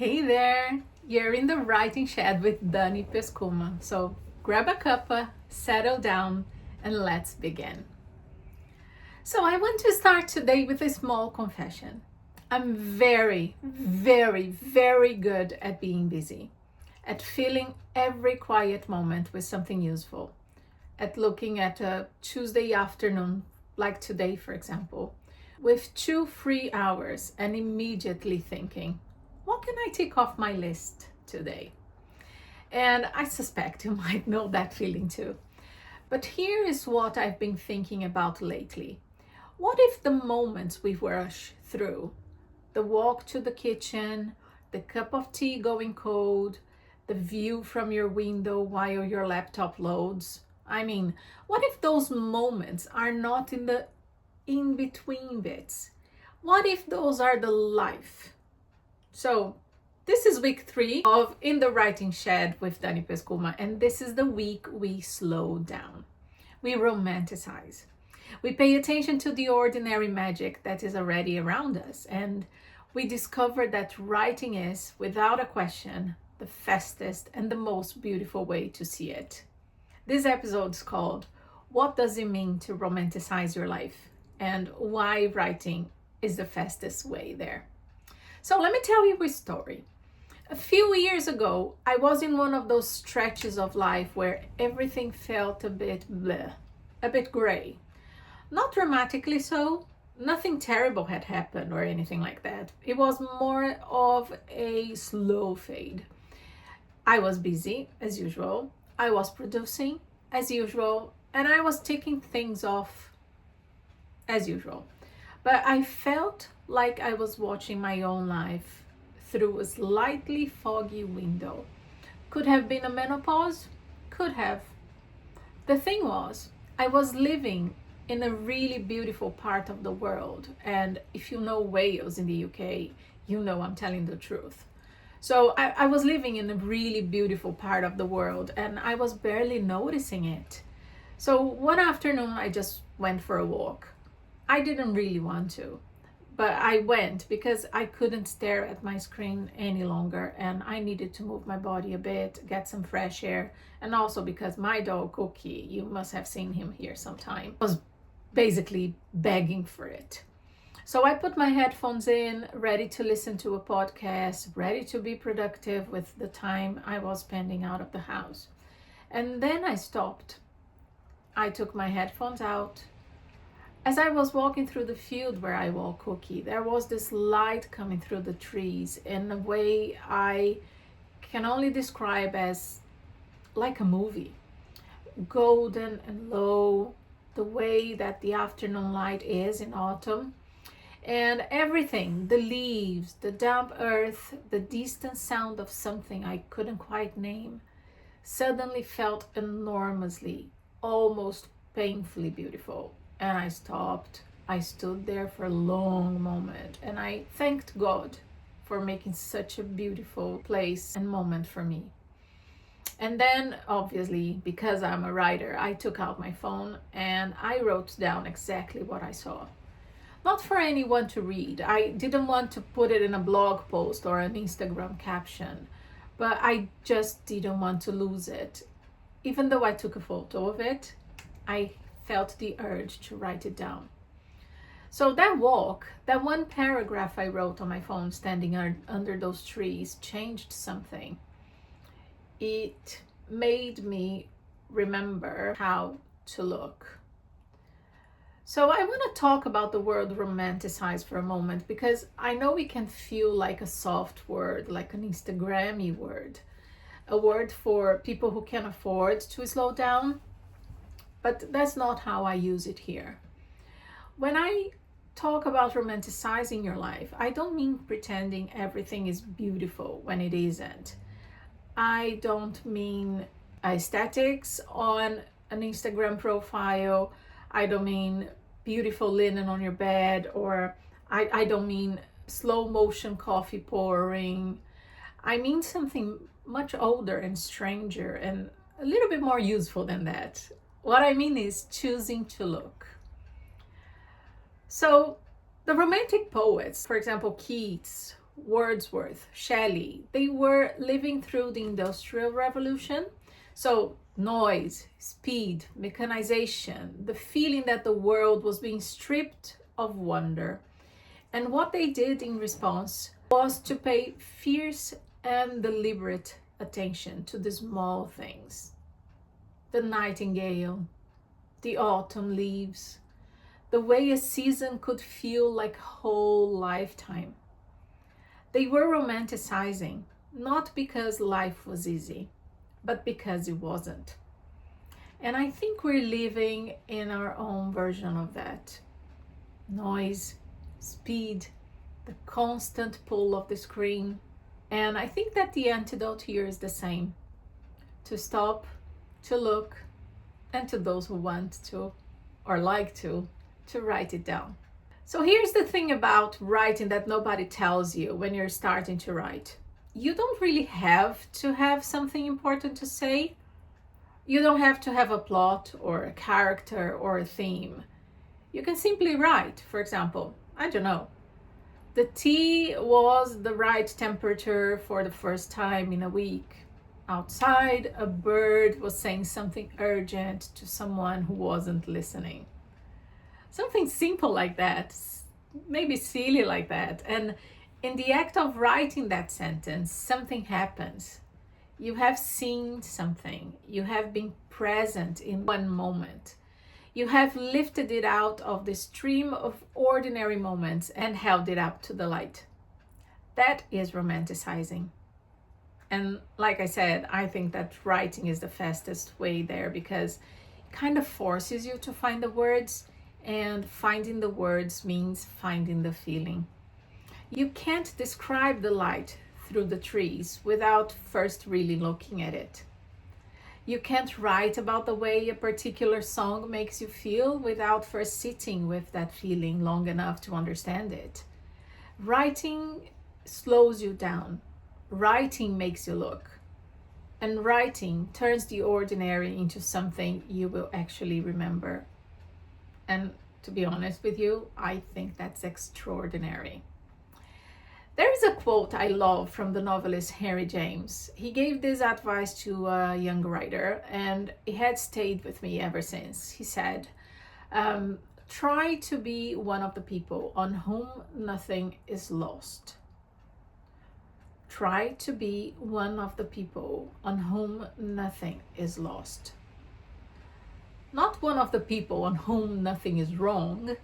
Hey there, you're in the writing shed with Dani Pescuma. So grab a cuppa, settle down, and let's begin. So I want to start today with a small confession. I'm very, very, very good at being busy, at filling every quiet moment with something useful, at looking at a Tuesday afternoon, like today, for example, with 2 free hours and immediately thinking, what can I tick off my list today? And I suspect you might know that feeling too. But here is what I've been thinking about lately. What if the moments we rush through, the walk to the kitchen, the cup of tea going cold, the view from your window while your laptop loads, what if those moments are not in the in-between bits? What if those are the life? So this is week 3 of In the Writing Shed with Dani Pescuma, and this is the week we slow down. We romanticize. We pay attention to the ordinary magic that is already around us, and we discover that writing is, without a question, the fastest and the most beautiful way to see it. This episode is called What Does It Mean to Romanticize Your Life? And why writing is the fastest way there. So let me tell you a story. A few years ago, I was in one of those stretches of life where everything felt a bit bleh, a bit gray. Not dramatically so. Nothing terrible had happened or anything like that. It was more of a slow fade. I was busy, as usual. I was producing, as usual. And I was taking things off, as usual. But I felt like I was watching my own life through a slightly foggy window. Could have been a menopause? Could have. The thing was, I was living in a really beautiful part of the world. And if you know Wales in the UK, you know I'm telling the truth. So I was living in a really beautiful part of the world and I was barely noticing it. So one afternoon, I just went for a walk. I didn't really want to, but I went because I couldn't stare at my screen any longer and I needed to move my body a bit, get some fresh air, and also because my dog Cookie, you must have seen him here sometime, was basically begging for it. So I put my headphones in, ready to listen to a podcast, ready to be productive with the time I was spending out of the house. And then I stopped. I took my headphones out. As I was walking through the field where I walk Cookie, there was this light coming through the trees in a way I can only describe as like a movie. Golden and low, the way that the afternoon light is in autumn. And everything, the leaves, the damp earth, the distant sound of something I couldn't quite name, suddenly felt enormously, almost painfully beautiful. And I stopped. I stood there for a long moment and I thanked God for making such a beautiful place and moment for me. And then, obviously, because I'm a writer, I took out my phone and I wrote down exactly what I saw. Not for anyone to read. I didn't want to put it in a blog post or an Instagram caption, but I just didn't want to lose it. Even though I took a photo of it, I felt the urge to write it down. So that walk, that one paragraph I wrote on my phone standing under those trees changed something. It made me remember how to look. So I want to talk about the word romanticize for a moment because I know it can feel like a soft word, like an Instagram-y word, a word for people who can afford to slow down. But that's not how I use it here. When I talk about romanticizing your life, I don't mean pretending everything is beautiful when it isn't. I don't mean aesthetics on an Instagram profile. I don't mean beautiful linen on your bed, or I don't mean slow motion coffee pouring. I mean something much older and stranger and a little bit more useful than that. What I mean is choosing to look. So the romantic poets, for example, Keats, Wordsworth, Shelley, they were living through the Industrial Revolution. So noise, speed, mechanization, the feeling that the world was being stripped of wonder. And what they did in response was to pay fierce and deliberate attention to the small things. The nightingale, the autumn leaves, the way a season could feel like a whole lifetime. They were romanticizing, not because life was easy, but because it wasn't. And I think we're living in our own version of that. Noise, speed, the constant pull of the screen. And I think that the antidote here is the same. To stop, to look, and to those who want to or like to write it down. So here's the thing about writing that nobody tells you when you're starting to write. You don't really have to have something important to say. You don't have to have a plot or a character or a theme. You can simply write, for example, I don't know, the tea was the right temperature for the first time in a week. Outside, a bird was saying something urgent to someone who wasn't listening. Something simple like that, maybe silly like that. And in the act of writing that sentence, something happens. You have seen something. You have been present in one moment. You have lifted it out of the stream of ordinary moments and held it up to the light. That is romanticizing. And like I said, I think that writing is the fastest way there because it kind of forces you to find the words, and finding the words means finding the feeling. You can't describe the light through the trees without first really looking at it. You can't write about the way a particular song makes you feel without first sitting with that feeling long enough to understand it. Writing slows you down. Writing makes you look. And writing turns the ordinary into something you will actually remember. And to be honest with you, I think that's extraordinary. There is a quote I love from the novelist Henry James. He gave this advice to a young writer, and it had stayed with me ever since. He said, try to be one of the people on whom nothing is lost. Try to be one of the people on whom nothing is lost. Not one of the people on whom nothing is wrong,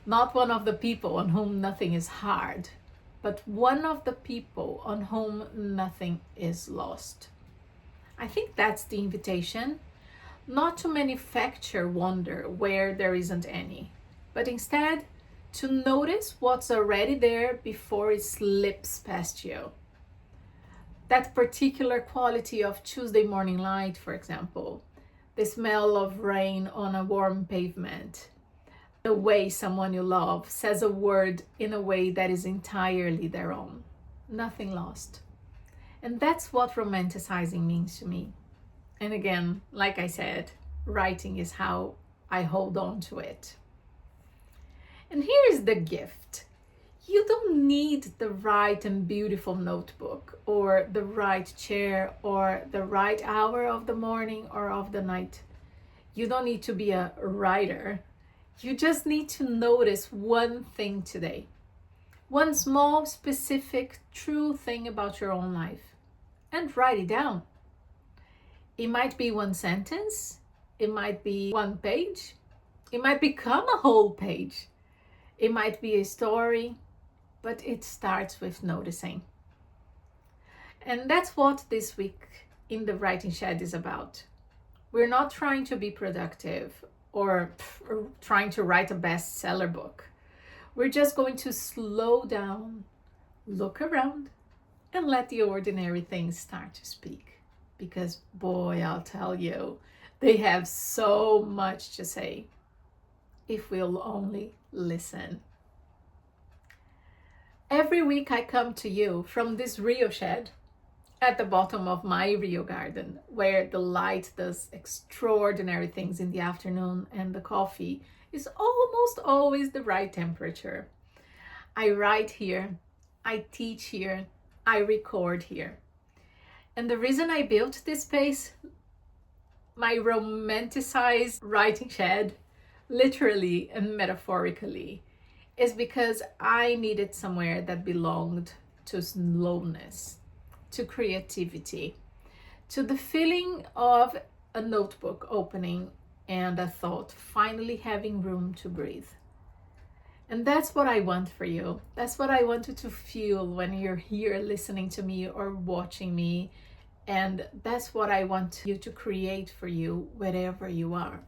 not one of the people on whom nothing is hard, but one of the people on whom nothing is lost. I think that's the invitation, not to manufacture wonder where there isn't any, but instead to notice what's already there before it slips past you. That particular quality of Tuesday morning light, for example, the smell of rain on a warm pavement, the way someone you love says a word in a way that is entirely their own. Nothing lost. And that's what romanticizing means to me. And again, like I said, writing is how I hold on to it. And here is the gift. You don't need the right and beautiful notebook or the right chair or the right hour of the morning or of the night. You don't need to be a writer. You just need to notice one thing today. One small, specific, true thing about your own life and write it down. It might be one sentence. It might be one page. It might become a whole page. It might be a story. But it starts with noticing. And that's what this week in the Writing Shed is about. We're not trying to be productive or trying to write a bestseller book. We're just going to slow down, look around, and let the ordinary things start to speak. Because boy, I'll tell you, they have so much to say if we'll only listen. Every week I come to you from this Rio shed at the bottom of my Rio garden, where the light does extraordinary things in the afternoon and the coffee is almost always the right temperature. I write here, I teach here, I record here. And the reason I built this space, my romanticized writing shed, literally and metaphorically, is because I needed somewhere that belonged to slowness, to creativity, to the feeling of a notebook opening and a thought finally having room to breathe. And that's what I want for you. That's what I want you to feel when you're here listening to me or watching me. And that's what I want you to create for you wherever you are.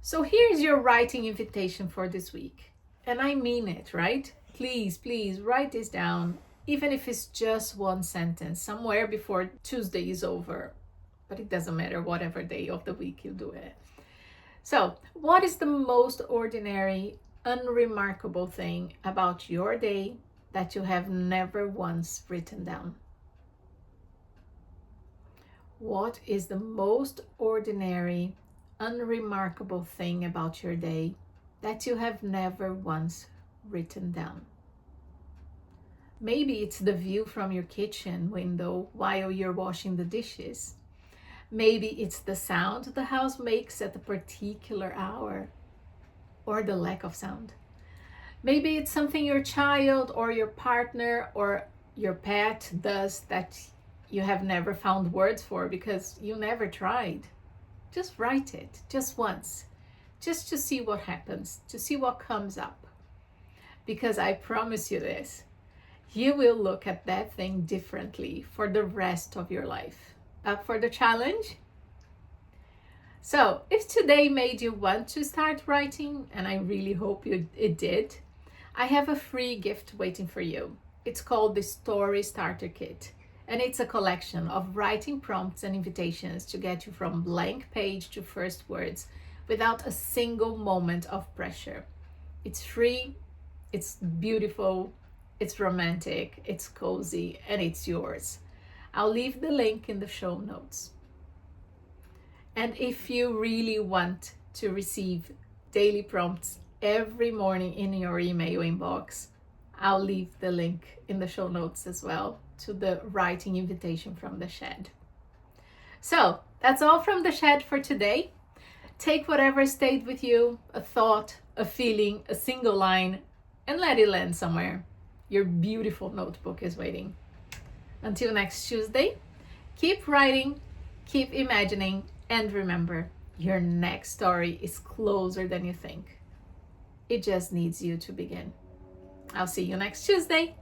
So here's your writing invitation for this week. And I mean it, right? Please, please write this down, even if it's just one sentence somewhere before Tuesday is over. But it doesn't matter, whatever day of the week you do it. So, what is the most ordinary, unremarkable thing about your day that you have never once written down? What is the most ordinary, unremarkable thing about your day that you have never once written down? Maybe it's the view from your kitchen window while you're washing the dishes. Maybe it's the sound the house makes at a particular hour, or the lack of sound. Maybe it's something your child or your partner or your pet does that you have never found words for because you never tried. Just write it, just once, just to see what happens, to see what comes up. Because I promise you this, you will look at that thing differently for the rest of your life. Up for the challenge? So, if today made you want to start writing, and I really hope it did, I have a free gift waiting for you. It's called the Story Starter Kit, and it's a collection of writing prompts and invitations to get you from blank page to first words without a single moment of pressure. It's free, it's beautiful, it's romantic, it's cozy, and it's yours. I'll leave the link in the show notes. And if you really want to receive daily prompts every morning in your email inbox, I'll leave the link in the show notes as well to the writing invitation from the shed. So that's all from the shed for today. Take whatever stayed with you, a thought, a feeling, a single line, and let it land somewhere. Your beautiful notebook is waiting. Until next Tuesday, keep writing, keep imagining, and remember, your next story is closer than you think. It just needs you to begin. I'll see you next Tuesday.